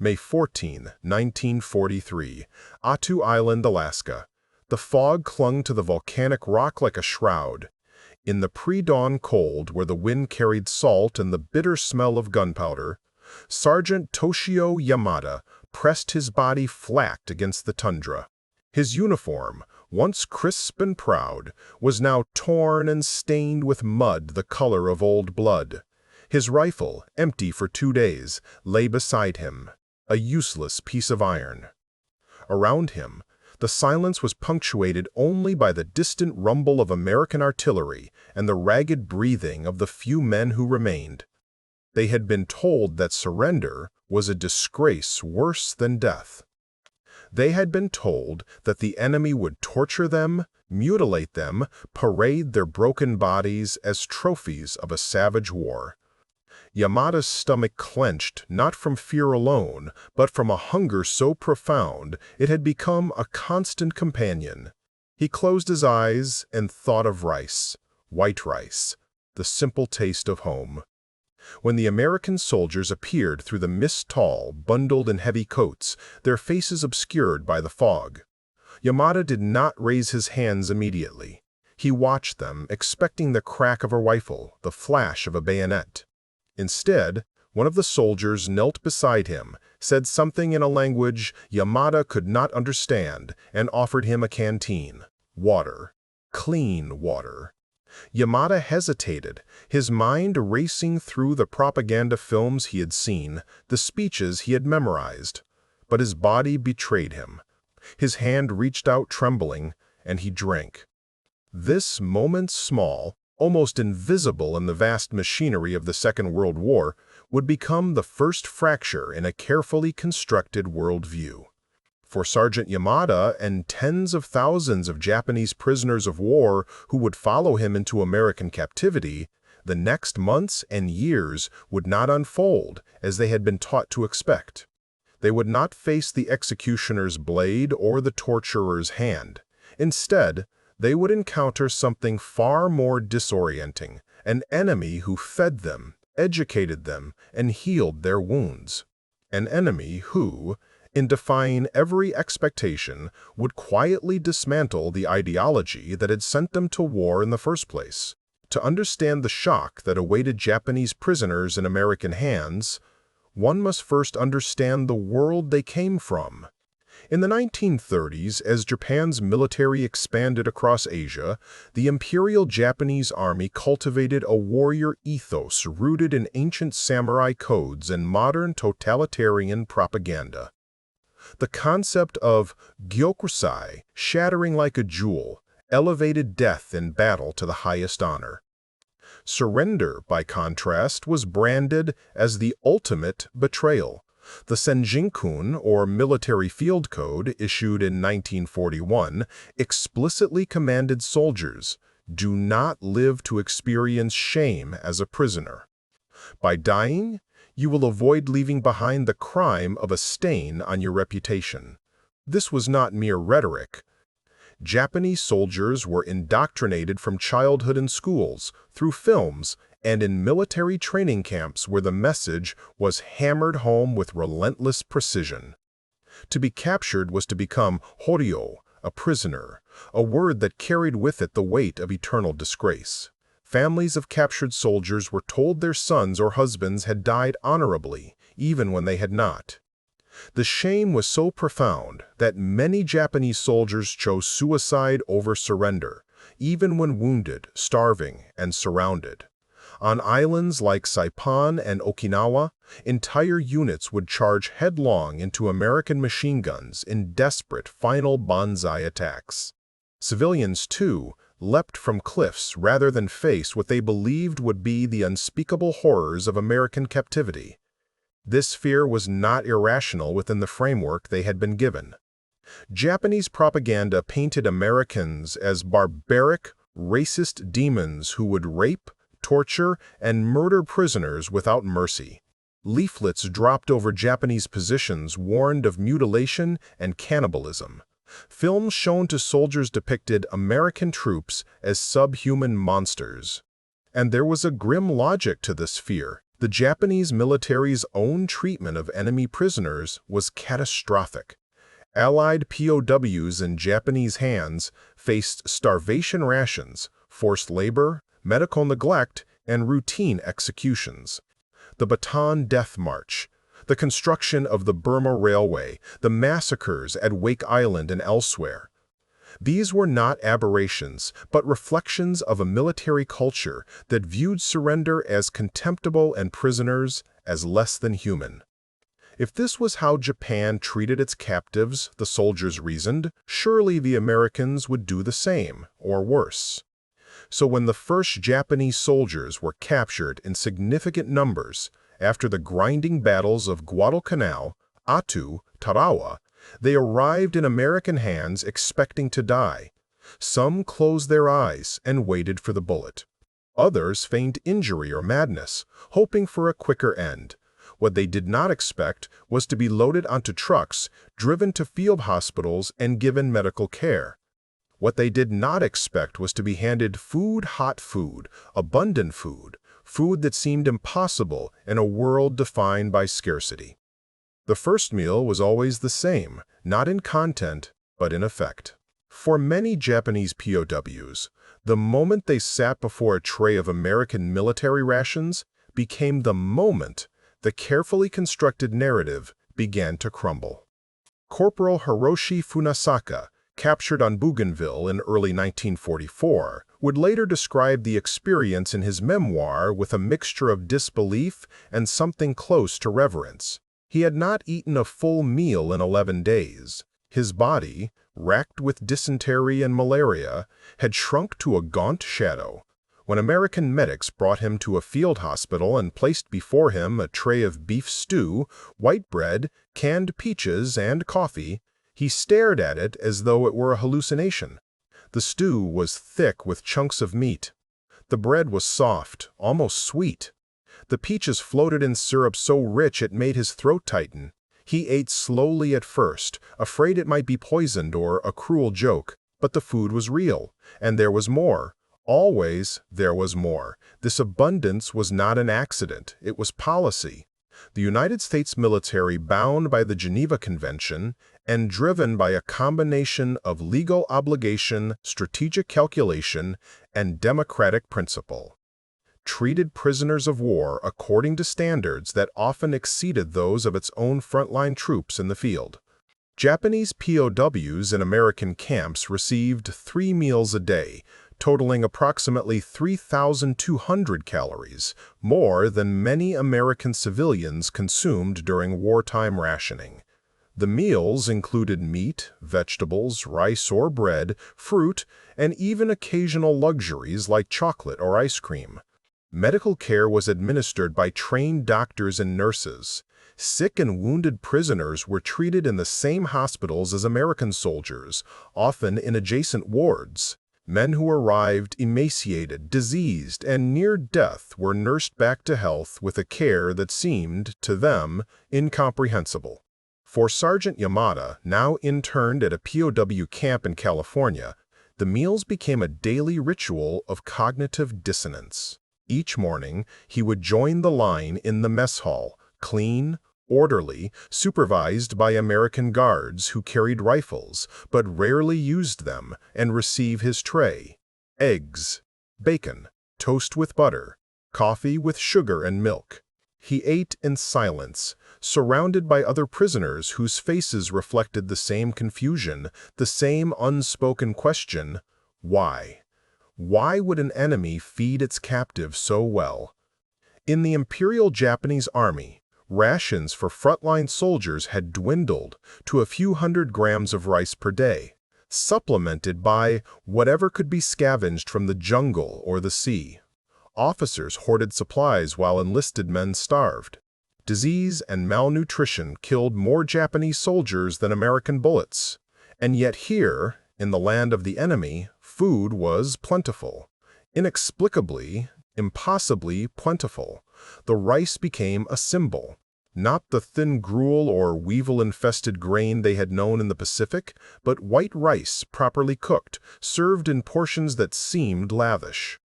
May 14, 1943, Attu Island, Alaska. The fog clung to the volcanic rock like a shroud. In the pre-dawn cold, where the wind carried salt and the bitter smell of gunpowder, Sergeant Toshio Yamada pressed his body flat against the tundra. His uniform, once crisp and proud, was now torn and stained with mud the color of old blood. His rifle, empty for 2 days, lay beside him, a useless piece of iron. Around him, the silence was punctuated only by the distant rumble of American artillery and the ragged breathing of the few men who remained. They had been told that surrender was a disgrace worse than death. They had been told that the enemy would torture them, mutilate them, parade their broken bodies as trophies of a savage war. Yamada's stomach clenched not from fear alone, but from a hunger so profound it had become a constant companion. He closed his eyes and thought of rice, white rice, the simple taste of home. When the American soldiers appeared through the mist-tall, bundled in heavy coats, their faces obscured by the fog, Yamada did not raise his hands immediately. He watched them, expecting the crack of a rifle, the flash of a bayonet. Instead, one of the soldiers knelt beside him, said something in a language Yamada could not understand, and offered him a canteen. Water. Clean water. Yamada hesitated, his mind racing through the propaganda films he had seen, the speeches he had memorized. But his body betrayed him. His hand reached out trembling, and he drank. This moment small, almost invisible in the vast machinery of the Second World War, would become the first fracture in a carefully constructed worldview. For Sergeant Yamada and tens of thousands of Japanese prisoners of war who would follow him into American captivity, the next months and years would not unfold as they had been taught to expect. They would not face the executioner's blade or the torturer's hand. Instead, they would encounter something far more disorienting, an enemy who fed them, educated them, and healed their wounds. An enemy who, in defying every expectation, would quietly dismantle the ideology that had sent them to war in the first place. To understand the shock that awaited Japanese prisoners in American hands, one must first understand the world they came from. In the 1930s, as Japan's military expanded across Asia, the Imperial Japanese Army cultivated a warrior ethos rooted in ancient samurai codes and modern totalitarian propaganda. The concept of gyokusai, shattering like a jewel, elevated death in battle to the highest honor. Surrender, by contrast, was branded as the ultimate betrayal. The Senjinkun, or Military Field Code, issued in 1941, explicitly commanded soldiers, do not live to experience shame as a prisoner. By dying, you will avoid leaving behind the crime of a stain on your reputation. This was not mere rhetoric. Japanese soldiers were indoctrinated from childhood in schools, through films, and in military training camps where the message was hammered home with relentless precision. To be captured was to become horyo, a prisoner, a word that carried with it the weight of eternal disgrace. Families of captured soldiers were told their sons or husbands had died honorably, even when they had not. The shame was so profound that many Japanese soldiers chose suicide over surrender, even when wounded, starving, and surrounded. On islands like Saipan and Okinawa, entire units would charge headlong into American machine guns in desperate final banzai attacks. Civilians, too, leapt from cliffs rather than face what they believed would be the unspeakable horrors of American captivity. This fear was not irrational within the framework they had been given. Japanese propaganda painted Americans as barbaric, racist demons who would rape, torture, and murder prisoners without mercy. Leaflets dropped over Japanese positions warned of mutilation and cannibalism. Films shown to soldiers depicted American troops as subhuman monsters. And there was a grim logic to this fear. The Japanese military's own treatment of enemy prisoners was catastrophic. Allied POWs in Japanese hands faced starvation rations, forced labor, medical neglect, and routine executions. The Bataan Death March, the construction of the Burma Railway, the massacres at Wake Island and elsewhere. These were not aberrations, but reflections of a military culture that viewed surrender as contemptible and prisoners as less than human. If this was how Japan treated its captives, the soldiers reasoned, surely the Americans would do the same, or worse. So when the first Japanese soldiers were captured in significant numbers after the grinding battles of Guadalcanal, Attu, Tarawa, they arrived in American hands expecting to die. Some closed their eyes and waited for the bullet. Others feigned injury or madness, hoping for a quicker end. What they did not expect was to be loaded onto trucks, driven to field hospitals, and given medical care. What they did not expect was to be handed food, hot food, abundant food, food that seemed impossible in a world defined by scarcity. The first meal was always the same, not in content, but in effect. For many Japanese POWs, the moment they sat before a tray of American military rations became the moment the carefully constructed narrative began to crumble. Corporal Hiroshi Funasaka, captured on Bougainville in early 1944, would later describe the experience in his memoir with a mixture of disbelief and something close to reverence. He had not eaten a full meal in 11 days. His body, racked with dysentery and malaria, had shrunk to a gaunt shadow. When American medics brought him to a field hospital and placed before him a tray of beef stew, white bread, canned peaches, and coffee, he stared at it as though it were a hallucination. The stew was thick with chunks of meat. The bread was soft, almost sweet. The peaches floated in syrup so rich it made his throat tighten. He ate slowly at first, afraid it might be poisoned or a cruel joke, but the food was real, and there was more. Always there was more. This abundance was not an accident, it was policy. The United States military, bound by the Geneva Convention and driven by a combination of legal obligation, strategic calculation, and democratic principle, treated prisoners of war according to standards that often exceeded those of its own frontline troops in the field. Japanese POWs in American camps received 3 meals a day, totaling approximately 3,200 calories, more than many American civilians consumed during wartime rationing. The meals included meat, vegetables, rice or bread, fruit, and even occasional luxuries like chocolate or ice cream. Medical care was administered by trained doctors and nurses. Sick and wounded prisoners were treated in the same hospitals as American soldiers, often in adjacent wards. Men who arrived emaciated, diseased, and near death were nursed back to health with a care that seemed, to them, incomprehensible. For Sergeant Yamada, now interned at a POW camp in California, the meals became a daily ritual of cognitive dissonance. Each morning, he would join the line in the mess hall, clean, orderly, supervised by American guards who carried rifles, but rarely used them, and receive his tray: eggs, bacon, toast with butter, coffee with sugar and milk. He ate in silence, surrounded by other prisoners whose faces reflected the same confusion, the same unspoken question: why? Why would an enemy feed its captive so well? In the Imperial Japanese Army, rations for frontline soldiers had dwindled to a few hundred grams of rice per day, supplemented by whatever could be scavenged from the jungle or the sea. Officers hoarded supplies while enlisted men starved. Disease and malnutrition killed more Japanese soldiers than American bullets. And yet here, in the land of the enemy, food was plentiful. Inexplicably, impossibly plentiful. The rice became a symbol. Not the thin gruel or weevil-infested grain they had known in the Pacific, but white rice, properly cooked, served in portions that seemed lavish.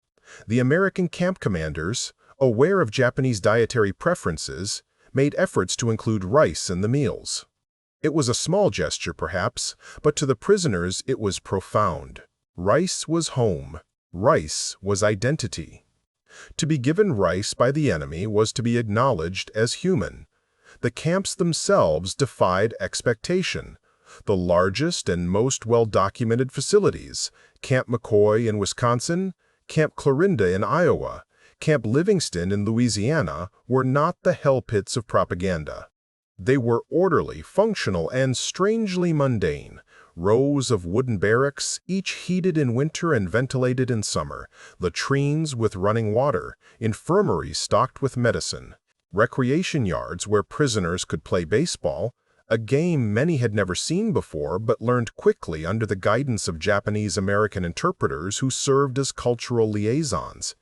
The American camp commanders, aware of Japanese dietary preferences, made efforts to include rice in the meals. It was a small gesture, perhaps, but to the prisoners it was profound. Rice was home. Rice was identity. To be given rice by the enemy was to be acknowledged as human. The camps themselves defied expectation. The largest and most well-documented facilities, Camp McCoy in Wisconsin, Camp Clarinda in Iowa, Camp Livingston in Louisiana, were not the hell pits of propaganda. They were orderly, functional, and strangely mundane. Rows of wooden barracks, each heated in winter and ventilated in summer, latrines with running water, infirmaries stocked with medicine, recreation yards where prisoners could play baseball, a game many had never seen before but learned quickly under the guidance of Japanese-American interpreters who served as cultural liaisons.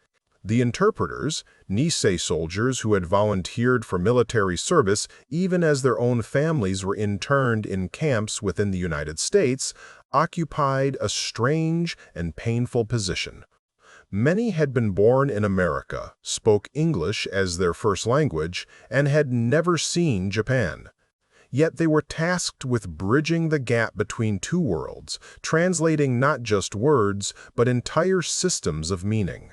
The interpreters, Nisei soldiers who had volunteered for military service even as their own families were interned in camps within the United States, occupied a strange and painful position. Many had been born in America, spoke English as their first language, and had never seen Japan. Yet they were tasked with bridging the gap between two worlds, translating not just words, but entire systems of meaning.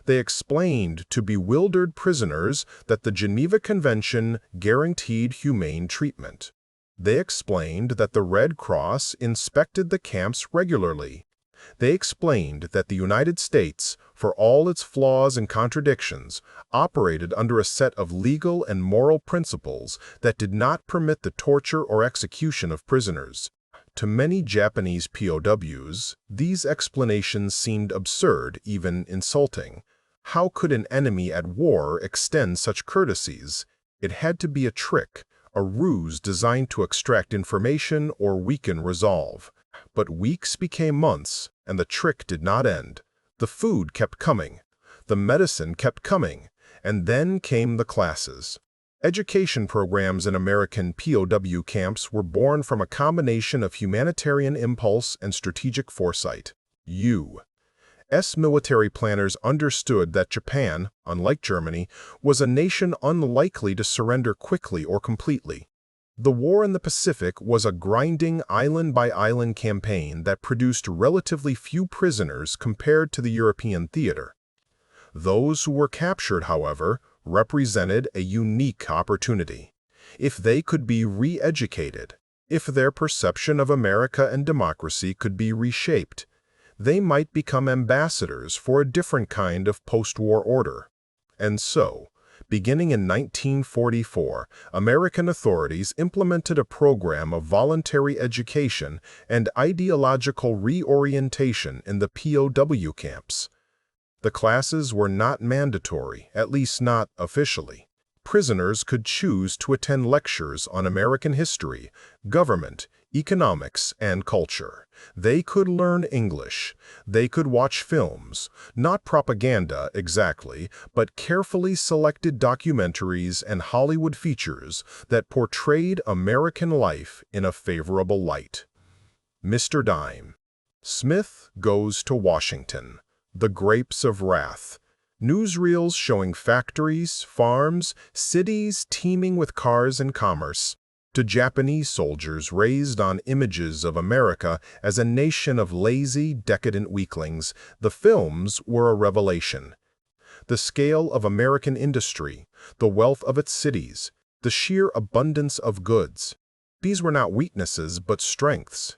They explained to bewildered prisoners that the Geneva Convention guaranteed humane treatment. They explained that the Red Cross inspected the camps regularly. They explained that the United States, for all its flaws and contradictions, operated under a set of legal and moral principles that did not permit the torture or execution of prisoners. To many Japanese POWs, these explanations seemed absurd, even insulting. How could an enemy at war extend such courtesies? It had to be a trick, a ruse designed to extract information or weaken resolve. But weeks became months, and the trick did not end. The food kept coming, the medicine kept coming, and then came the classes. Education programs in American POW camps were born from a combination of humanitarian impulse and strategic foresight. U.S. military planners understood that Japan, unlike Germany, was a nation unlikely to surrender quickly or completely. The war in the Pacific was a grinding island-by-island campaign that produced relatively few prisoners compared to the European theater. Those who were captured, however, represented a unique opportunity. If they could be re-educated, if their perception of America and democracy could be reshaped, they might become ambassadors for a different kind of post-war order. And so, beginning in 1944, American authorities implemented a program of voluntary education and ideological reorientation in the POW camps. The classes were not mandatory, at least not officially. Prisoners could choose to attend lectures on American history, government, economics, and culture. They could learn English. They could watch films, not propaganda exactly, but carefully selected documentaries and Hollywood features that portrayed American life in a favorable light. Mr. Dime. Smith Goes to Washington. The Grapes of Wrath. Newsreels showing factories, farms, cities teeming with cars and commerce. To Japanese soldiers raised on images of America as a nation of lazy, decadent weaklings, the films were a revelation. The scale of American industry, the wealth of its cities, the sheer abundance of goods. These were not weaknesses but strengths.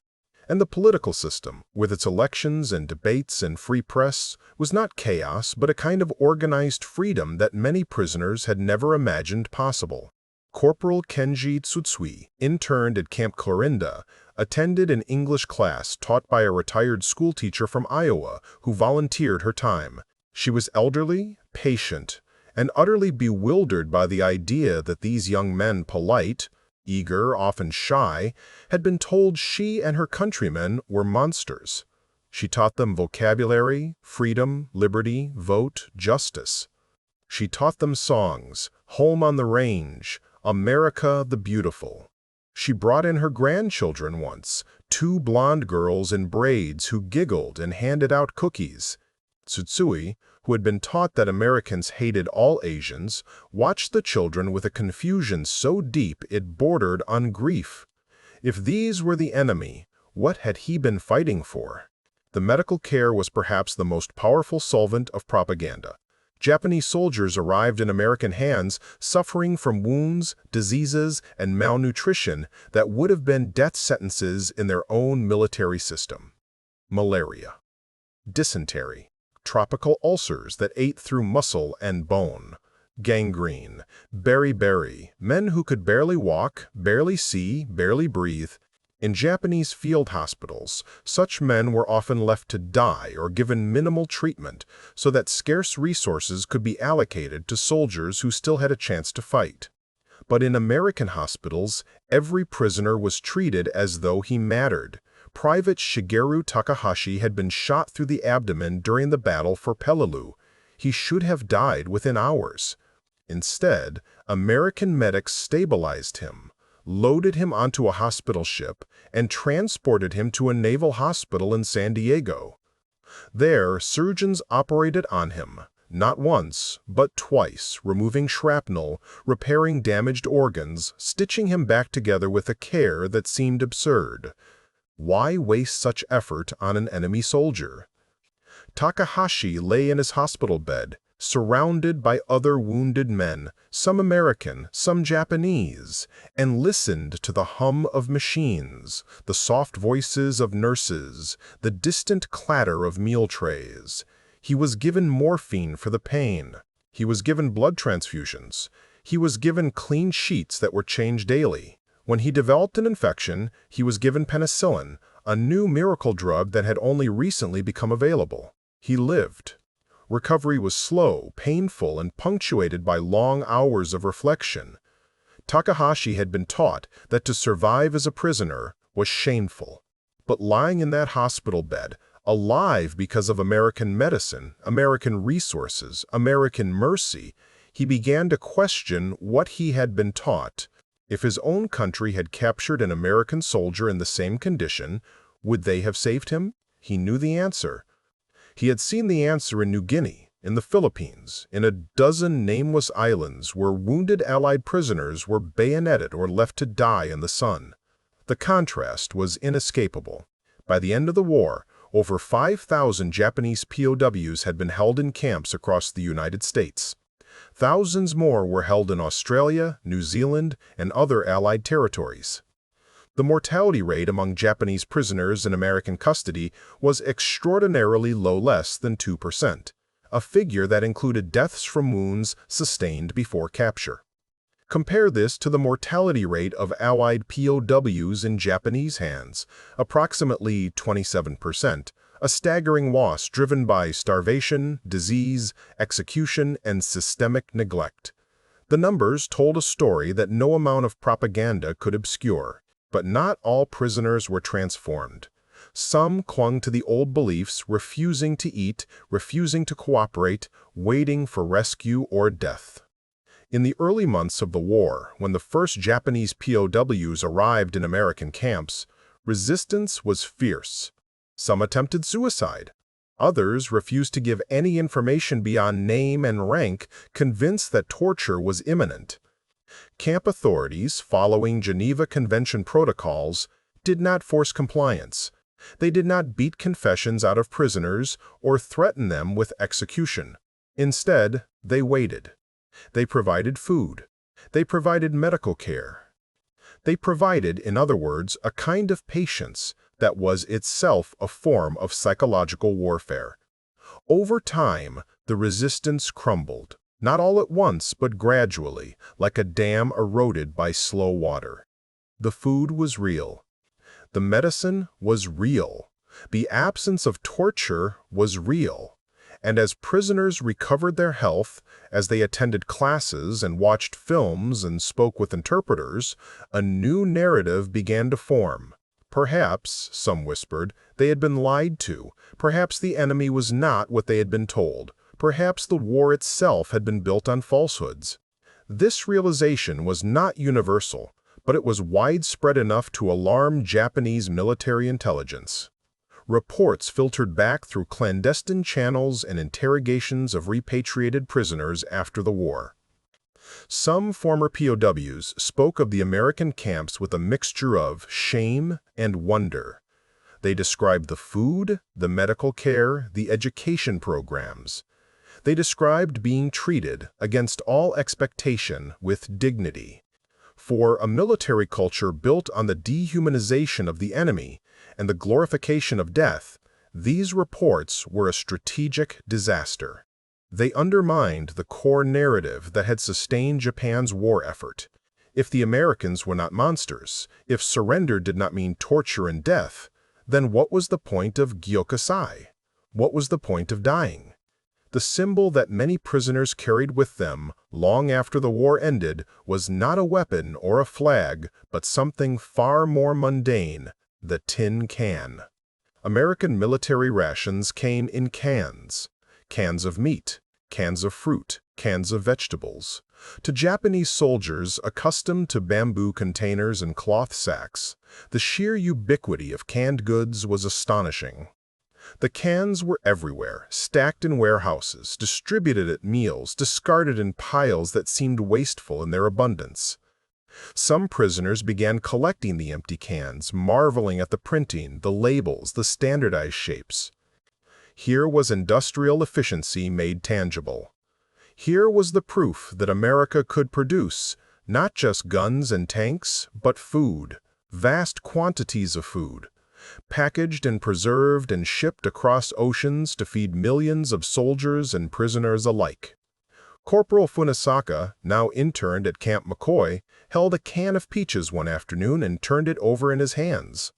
And the political system, with its elections and debates and free press, was not chaos but a kind of organized freedom that many prisoners had never imagined possible. Corporal Kenji Tsutsui, interned at Camp Clarinda, attended an English class taught by a retired schoolteacher from Iowa who volunteered her time. She was elderly, patient, and utterly bewildered by the idea that these young men, polite, eager, often shy, had been told she and her countrymen were monsters. She taught them vocabulary, freedom, liberty, vote, justice. She taught them songs, Home on the Range, America the Beautiful. She brought in her grandchildren once, 2 blonde girls in braids who giggled and handed out cookies. Tsutsui, who had been taught that Americans hated all Asians, watched the children with a confusion so deep it bordered on grief. If these were the enemy, what had he been fighting for? The medical care was perhaps the most powerful solvent of propaganda. Japanese soldiers arrived in American hands suffering from wounds, diseases, and malnutrition that would have been death sentences in their own military system. Malaria, dysentery, tropical ulcers that ate through muscle and bone, gangrene, beriberi, men who could barely walk, barely see, barely breathe. In Japanese field hospitals, such men were often left to die or given minimal treatment so that scarce resources could be allocated to soldiers who still had a chance to fight. But in American hospitals, every prisoner was treated as though he mattered. Private Shigeru Takahashi had been shot through the abdomen during the battle for Peleliu. He should have died within hours. Instead, American medics stabilized him, loaded him onto a hospital ship, and transported him to a naval hospital in San Diego. There, surgeons operated on him, not once, but twice, removing shrapnel, repairing damaged organs, stitching him back together with a care that seemed absurd. Why waste such effort on an enemy soldier? Takahashi lay in his hospital bed, surrounded by other wounded men, some American, some Japanese, and listened to the hum of machines, the soft voices of nurses, the distant clatter of meal trays. He was given morphine for the pain. He was given blood transfusions. He was given clean sheets that were changed daily. When he developed an infection, he was given penicillin, a new miracle drug that had only recently become available. He lived. Recovery was slow, painful, and punctuated by long hours of reflection. Takahashi had been taught that to survive as a prisoner was shameful. But lying in that hospital bed, alive because of American medicine, American resources, American mercy, he began to question what he had been taught. If his own country had captured an American soldier in the same condition, would they have saved him? He knew the answer. He had seen the answer in New Guinea, in the Philippines, in a dozen nameless islands where wounded Allied prisoners were bayoneted or left to die in the sun. The contrast was inescapable. By the end of the war, over 5,000 Japanese POWs had been held in camps across the United States. Thousands more were held in Australia, New Zealand, and other Allied territories. The mortality rate among Japanese prisoners in American custody was extraordinarily low, less than 2%, a figure that included deaths from wounds sustained before capture. Compare this to the mortality rate of Allied POWs in Japanese hands, approximately 27%, a staggering loss driven by starvation, disease, execution, and systemic neglect. The numbers told a story that no amount of propaganda could obscure. But not all prisoners were transformed. Some clung to the old beliefs, refusing to eat, refusing to cooperate, waiting for rescue or death. In the early months of the war, when the first Japanese POWs arrived in American camps, resistance was fierce. Some attempted suicide. Others refused to give any information beyond name and rank, convinced that torture was imminent. Camp authorities, following Geneva Convention protocols, did not force compliance. They did not beat confessions out of prisoners or threaten them with execution. Instead, they waited. They provided food. They provided medical care. They provided, in other words, a kind of patience that was itself a form of psychological warfare. Over time, the resistance crumbled. Not all at once, but gradually, like a dam eroded by slow water. The food was real. The medicine was real. The absence of torture was real. And as prisoners recovered their health, as they attended classes and watched films and spoke with interpreters, a new narrative began to form. Perhaps, some whispered, they had been lied to. Perhaps the enemy was not what they had been told. Perhaps the war itself had been built on falsehoods. This realization was not universal, but it was widespread enough to alarm Japanese military intelligence. reports filtered back through clandestine channels and interrogations of repatriated prisoners after the war. Some former POWs spoke of the American camps with a mixture of shame and wonder. They described the food, the medical care, the education programs. They described being treated, against all expectation, with dignity. For a military culture built on the dehumanization of the enemy and the glorification of death, these reports were a strategic disaster. They undermined the core narrative that had sustained Japan's war effort. If the Americans were not monsters, if surrender did not mean torture and death, then what was the point of gyokusai? What was the point of dying? The symbol that many prisoners carried with them long after the war ended was not a weapon or a flag, but something far more mundane, the tin can. American military rations came in cans. Cans of meat, cans of fruit, cans of vegetables. To Japanese soldiers accustomed to bamboo containers and cloth sacks, the sheer ubiquity of canned goods was astonishing. The cans were everywhere, stacked in warehouses, distributed at meals, discarded in piles that seemed wasteful in their abundance. Some prisoners began collecting the empty cans, marveling at the printing, the labels, the standardized shapes. Here was industrial efficiency made tangible. Here was the proof that America could produce not just guns and tanks, but food, vast quantities of food, packaged and preserved and shipped across oceans to feed millions of soldiers and prisoners alike. Corporal Funisaka, now interned at Camp McCoy, held a can of peaches one afternoon and turned it over in his hands.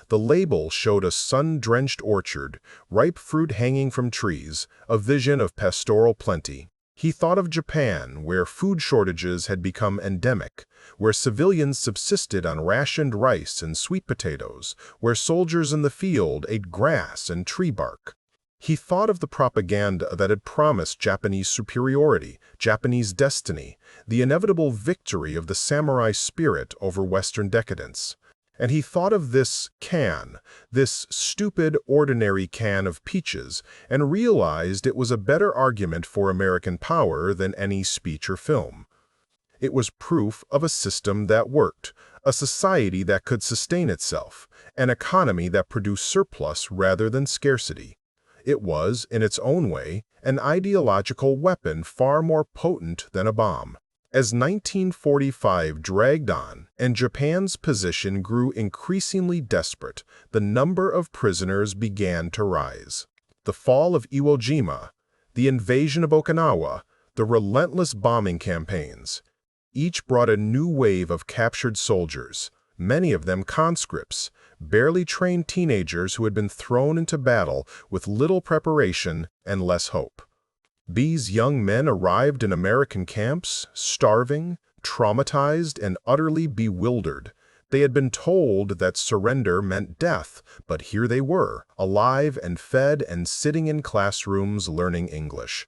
The label showed a sun-drenched orchard, ripe fruit hanging from trees, a vision of pastoral plenty. He thought of Japan, where food shortages had become endemic, where civilians subsisted on rationed rice and sweet potatoes, where soldiers in the field ate grass and tree bark. He thought of the propaganda that had promised Japanese superiority, Japanese destiny, the inevitable victory of the samurai spirit over Western decadence. And he thought of this can, this stupid, ordinary can of peaches, and realized it was a better argument for American power than any speech or film. It was proof of a system that worked, a society that could sustain itself, an economy that produced surplus rather than scarcity. It was, in its own way, an ideological weapon far more potent than a bomb. As 1945 dragged on and Japan's position grew increasingly desperate, the number of prisoners began to rise. The fall of Iwo Jima, the invasion of Okinawa, the relentless bombing campaigns, each brought a new wave of captured soldiers, many of them conscripts, barely trained teenagers who had been thrown into battle with little preparation and less hope. These young men arrived in American camps, starving, traumatized, and utterly bewildered. They had been told that surrender meant death, but here they were, alive and fed and sitting in classrooms learning English.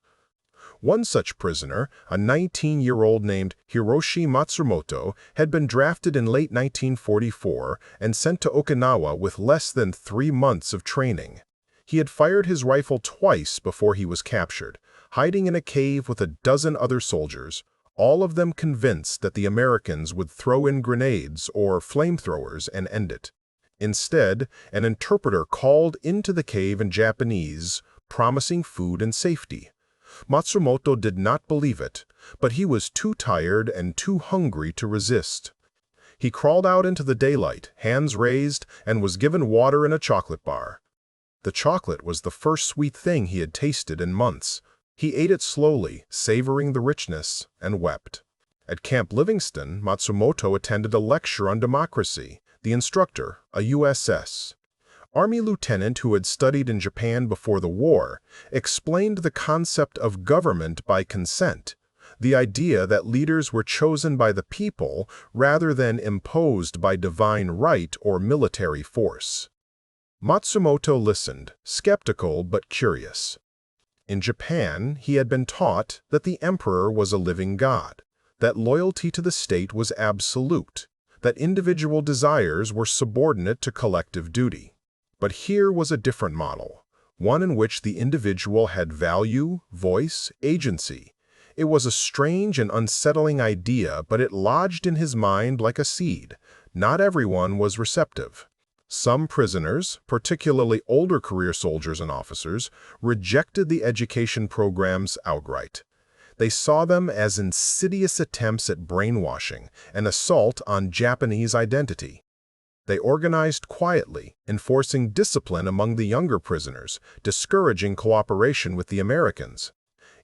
One such prisoner, a 19-year-old named Hiroshi Matsumoto, had been drafted in late 1944 and sent to Okinawa with less than 3 months of training. He had fired his rifle twice before he was captured, hiding in a cave with a dozen other soldiers, all of them convinced that the Americans would throw in grenades or flamethrowers and end it. Instead, an interpreter called into the cave in Japanese, promising food and safety. Matsumoto did not believe it, but he was too tired and too hungry to resist. He crawled out into the daylight, hands raised, and was given water in a chocolate bar. The chocolate was the first sweet thing he had tasted in months. He ate it slowly, savoring the richness, and wept. At Camp Livingston, Matsumoto attended a lecture on democracy. The instructor, a USS Army lieutenant who had studied in Japan before the war, explained the concept of government by consent, the idea that leaders were chosen by the people rather than imposed by divine right or military force. Matsumoto listened, skeptical but curious. In Japan, he had been taught that the emperor was a living god, that loyalty to the state was absolute, that individual desires were subordinate to collective duty. But here was a different model, one in which the individual had value, voice, agency. It was a strange and unsettling idea, but it lodged in his mind like a seed. Not everyone was receptive. Some prisoners, particularly older career soldiers and officers, rejected the education programs outright. They saw them as insidious attempts at brainwashing, an assault on Japanese identity. They organized quietly, enforcing discipline among the younger prisoners, discouraging cooperation with the Americans.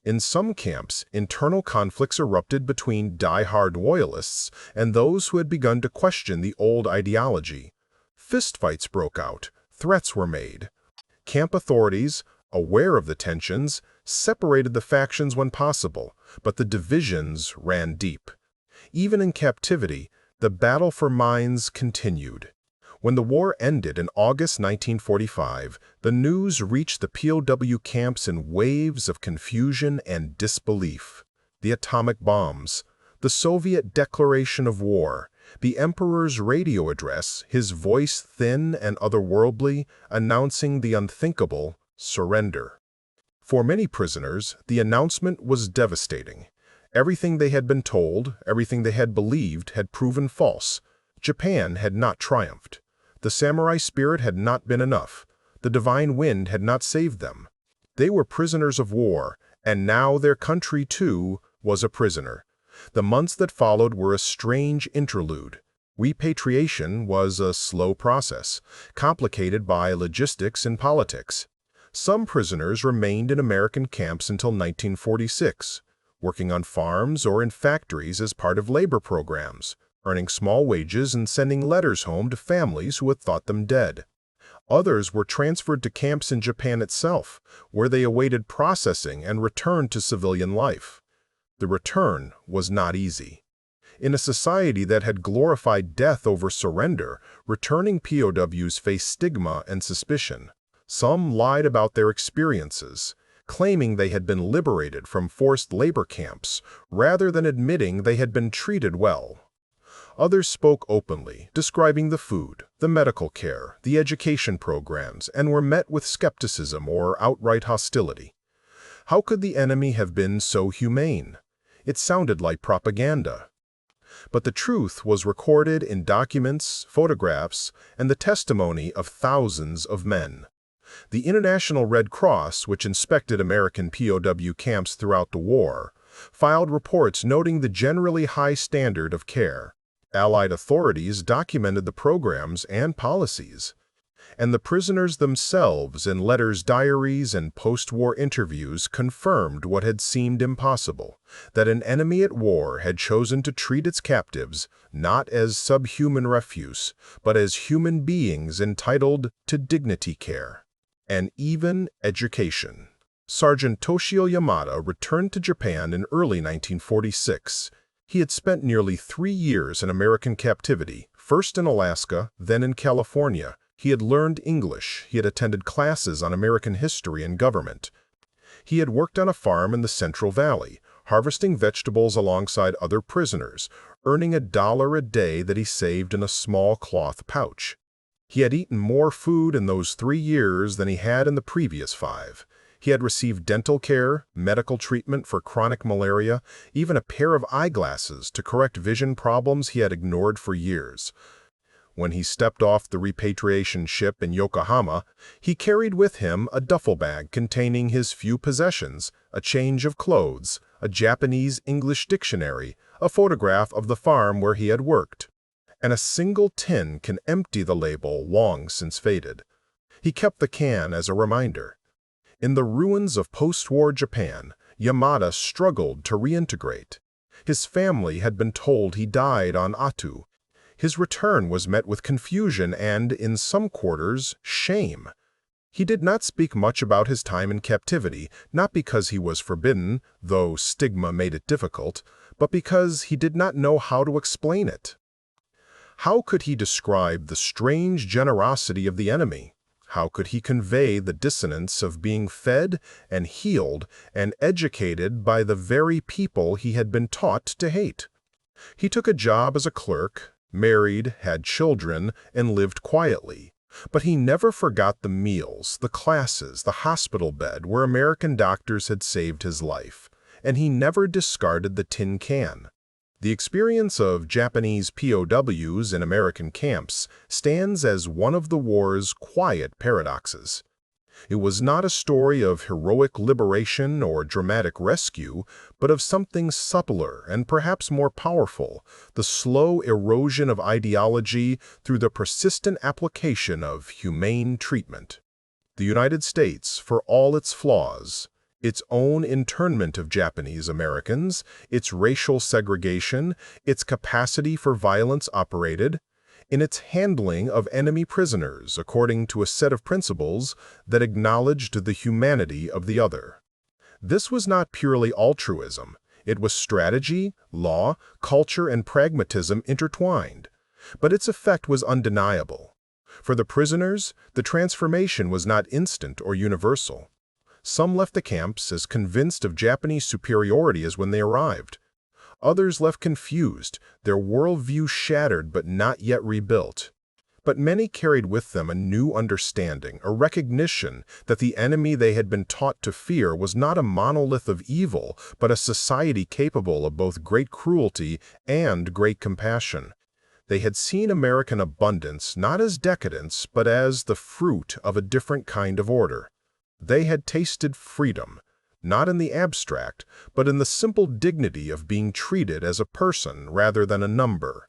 In some camps, internal conflicts erupted between die-hard loyalists and those who had begun to question the old ideology. Fistfights broke out, threats were made. Camp authorities, aware of the tensions, separated the factions when possible, but the divisions ran deep. Even in captivity, the battle for minds continued. When the war ended in August 1945, the news reached the POW camps in waves of confusion and disbelief. The atomic bombs, the Soviet declaration of war, the Emperor's radio address, his voice thin and otherworldly, announcing the unthinkable, surrender. For many prisoners, the announcement was devastating. Everything they had been told, everything they had believed, had proven false. Japan had not triumphed. The samurai spirit had not been enough. The divine wind had not saved them. They were prisoners of war, and now their country, too, was a prisoner. The months that followed were a strange interlude. Repatriation was a slow process, complicated by logistics and politics. Some prisoners remained in American camps until 1946, working on farms or in factories as part of labor programs, earning small wages and sending letters home to families who had thought them dead. Others were transferred to camps in Japan itself, where they awaited processing and returned to civilian life. The return was not easy. In a society that had glorified death over surrender, returning POWs faced stigma and suspicion. Some lied about their experiences, claiming they had been liberated from forced labor camps, rather than admitting they had been treated well. Others spoke openly, describing the food, the medical care, the education programs, and were met with skepticism or outright hostility. How could the enemy have been so humane? It sounded like propaganda. But the truth was recorded in documents, photographs, and the testimony of thousands of men. The International Red Cross, which inspected American POW camps throughout the war, filed reports noting the generally high standard of care. Allied authorities documented the programs and policies. And the prisoners themselves, in letters, diaries, and post-war interviews, confirmed what had seemed impossible, that an enemy at war had chosen to treat its captives not as subhuman refuse, but as human beings entitled to dignity care and even education. Sergeant Toshio Yamada returned to Japan in early 1946. He had spent nearly 3 years in American captivity, first in Alaska, then in California. He had learned English. He had attended classes on American history and government. He had worked on a farm in the Central Valley, harvesting vegetables alongside other prisoners, earning $1 a day that he saved in a small cloth pouch. He had eaten more food in those 3 years than he had in the previous 5. He had received dental care, medical treatment for chronic malaria, even a pair of eyeglasses to correct vision problems he had ignored for years. When he stepped off the repatriation ship in Yokohama, he carried with him a duffel bag containing his few possessions, a change of clothes, a Japanese-English dictionary, a photograph of the farm where he had worked. And a single tin can empty the label long since faded. He kept the can as a reminder. In the ruins of post-war Japan, Yamada struggled to reintegrate. His family had been told he died on Attu. His return was met with confusion and, in some quarters, shame. He did not speak much about his time in captivity, not because he was forbidden, though stigma made it difficult, but because he did not know how to explain it. How could he describe the strange generosity of the enemy? How could he convey the dissonance of being fed and healed and educated by the very people he had been taught to hate? He took a job as a clerk, married, had children, and lived quietly. But he never forgot the meals, the classes, the hospital bed where American doctors had saved his life, and he never discarded the tin can. The experience of Japanese POWs in American camps stands as one of the war's quiet paradoxes. It was not a story of heroic liberation or dramatic rescue, but of something subtler and perhaps more powerful, the slow erosion of ideology through the persistent application of humane treatment. The United States, for all its flaws, its own internment of Japanese Americans, its racial segregation, its capacity for violence operated, in its handling of enemy prisoners according to a set of principles that acknowledged the humanity of the other. This was not purely altruism. It was strategy, law, culture, and pragmatism intertwined. But its effect was undeniable. For the prisoners, the transformation was not instant or universal. Some left the camps as convinced of Japanese superiority as when they arrived. Others left confused, their worldview shattered but not yet rebuilt. But many carried with them a new understanding, a recognition that the enemy they had been taught to fear was not a monolith of evil, but a society capable of both great cruelty and great compassion. They had seen American abundance not as decadence, but as the fruit of a different kind of order. They had tasted freedom, not in the abstract, but in the simple dignity of being treated as a person rather than a number.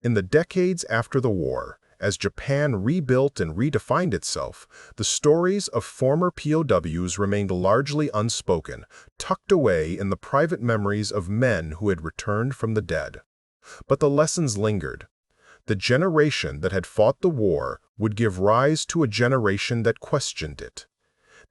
In the decades after the war, as Japan rebuilt and redefined itself, the stories of former POWs remained largely unspoken, tucked away in the private memories of men who had returned from the dead. But the lessons lingered. The generation that had fought the war would give rise to a generation that questioned it.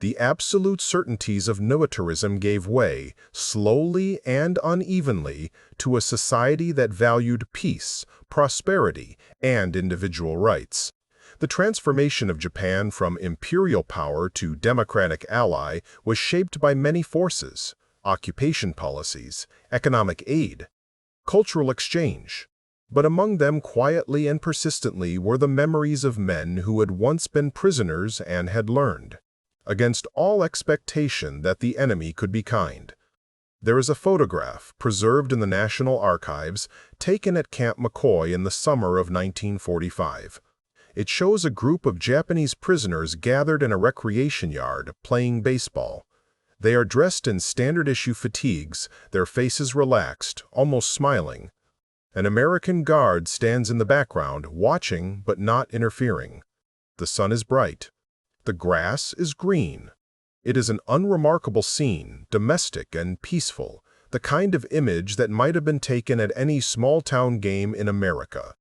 The absolute certainties of militarism gave way, slowly and unevenly, to a society that valued peace, prosperity, and individual rights. The transformation of Japan from imperial power to democratic ally was shaped by many forces: occupation policies, economic aid, cultural exchange. But among them quietly and persistently were the memories of men who had once been prisoners and had learned, against all expectation, that the enemy could be kind. There is a photograph, preserved in the National Archives, taken at Camp McCoy in the summer of 1945. It shows a group of Japanese prisoners gathered in a recreation yard, playing baseball. They are dressed in standard-issue fatigues, their faces relaxed, almost smiling. An American guard stands in the background, watching but not interfering. The sun is bright. The grass is green. It is an unremarkable scene, domestic and peaceful, the kind of image that might have been taken at any small-town game in America.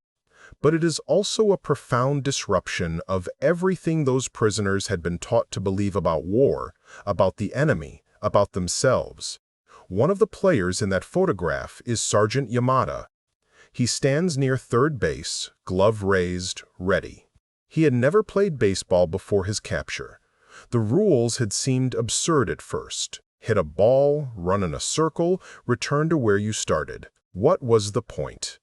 But it is also a profound disruption of everything those prisoners had been taught to believe about war, about the enemy, about themselves. One of the players in that photograph is Sergeant Yamada. He stands near third base, glove raised, ready. He had never played baseball before his capture. The rules had seemed absurd at first. Hit a ball, run in a circle, return to where you started. What was the point?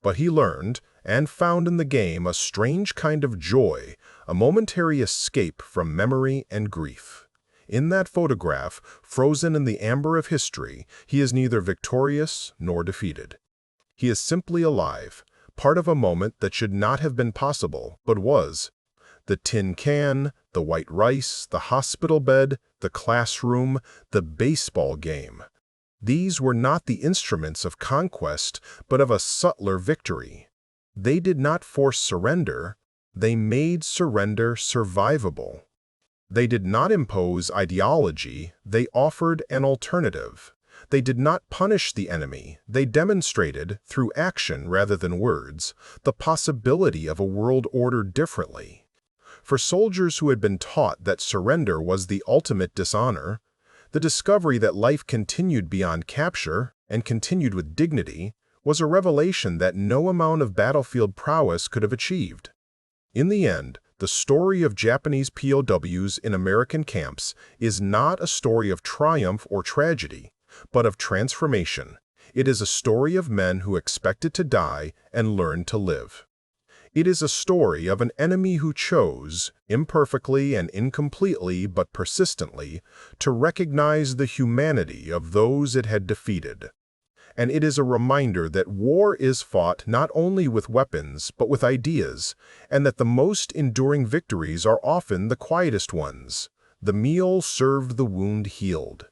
But he learned, and found in the game a strange kind of joy, a momentary escape from memory and grief. In that photograph, frozen in the amber of history, he is neither victorious nor defeated. He is simply alive, part of a moment that should not have been possible, but was. The tin can, the white rice, the hospital bed, the classroom, the baseball game. These were not the instruments of conquest, but of a subtler victory. They did not force surrender, they made surrender survivable. They did not impose ideology, they offered an alternative. They did not punish the enemy, they demonstrated, through action rather than words, the possibility of a world ordered differently. For soldiers who had been taught that surrender was the ultimate dishonor, the discovery that life continued beyond capture, and continued with dignity, was a revelation that no amount of battlefield prowess could have achieved. In the end, the story of Japanese POWs in American camps is not a story of triumph or tragedy, but of transformation. It is a story of men who expected to die and learned to live. It is a story of an enemy who chose, imperfectly and incompletely but persistently, to recognize the humanity of those it had defeated. And it is a reminder that war is fought not only with weapons but with ideas, and that the most enduring victories are often the quietest ones. The meal served, the wound healed.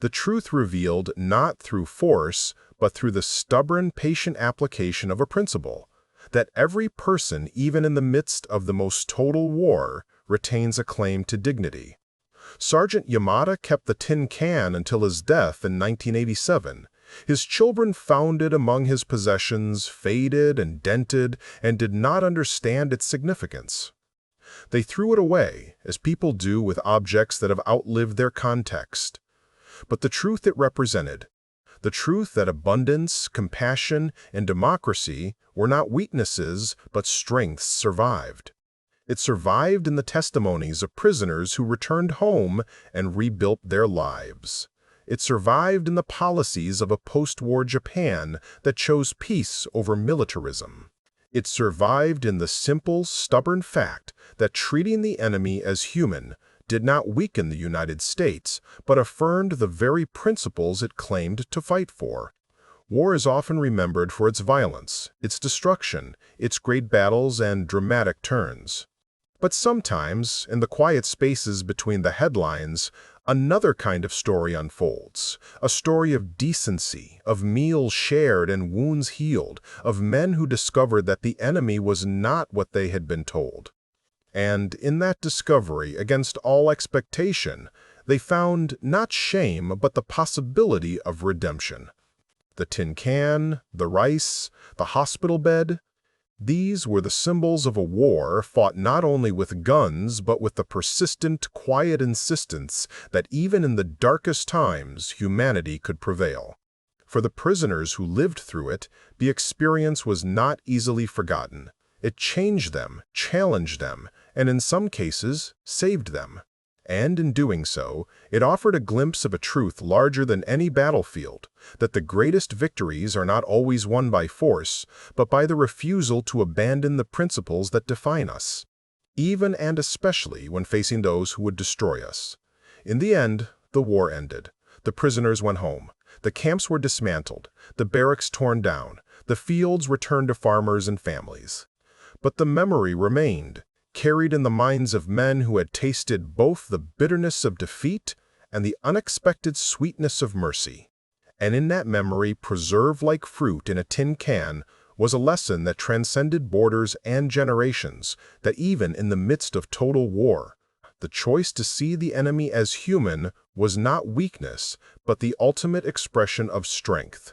The truth revealed not through force, but through the stubborn, patient application of a principle, that every person, even in the midst of the most total war, retains a claim to dignity. Sergeant Yamada kept the tin can until his death in 1987. His children found it among his possessions, faded and dented, and did not understand its significance. They threw it away, as people do with objects that have outlived their context. But the truth it represented, the truth that abundance, compassion, and democracy were not weaknesses but strengths, survived. It survived in the testimonies of prisoners who returned home and rebuilt their lives. It survived in the policies of a post-war Japan that chose peace over militarism. It survived in the simple, stubborn fact that treating the enemy as human did not weaken the United States, but affirmed the very principles it claimed to fight for. War is often remembered for its violence, its destruction, its great battles and dramatic turns. But sometimes, in the quiet spaces between the headlines, another kind of story unfolds, a story of decency, of meals shared and wounds healed, of men who discovered that the enemy was not what they had been told. And in that discovery, against all expectation, they found not shame but the possibility of redemption. The tin can, the rice, the hospital bed, these were the symbols of a war fought not only with guns but with the persistent, quiet insistence that even in the darkest times humanity could prevail. For the prisoners who lived through it, the experience was not easily forgotten. It changed them, challenged them, and in some cases, saved them. And in doing so, it offered a glimpse of a truth larger than any battlefield, that the greatest victories are not always won by force, but by the refusal to abandon the principles that define us, even and especially when facing those who would destroy us. In the end, the war ended. The prisoners went home. The camps were dismantled, the barracks torn down, the fields returned to farmers and families. But the memory remained, carried in the minds of men who had tasted both the bitterness of defeat and the unexpected sweetness of mercy. And in that memory, preserved like fruit in a tin can, was a lesson that transcended borders and generations, that even in the midst of total war, the choice to see the enemy as human was not weakness, but the ultimate expression of strength.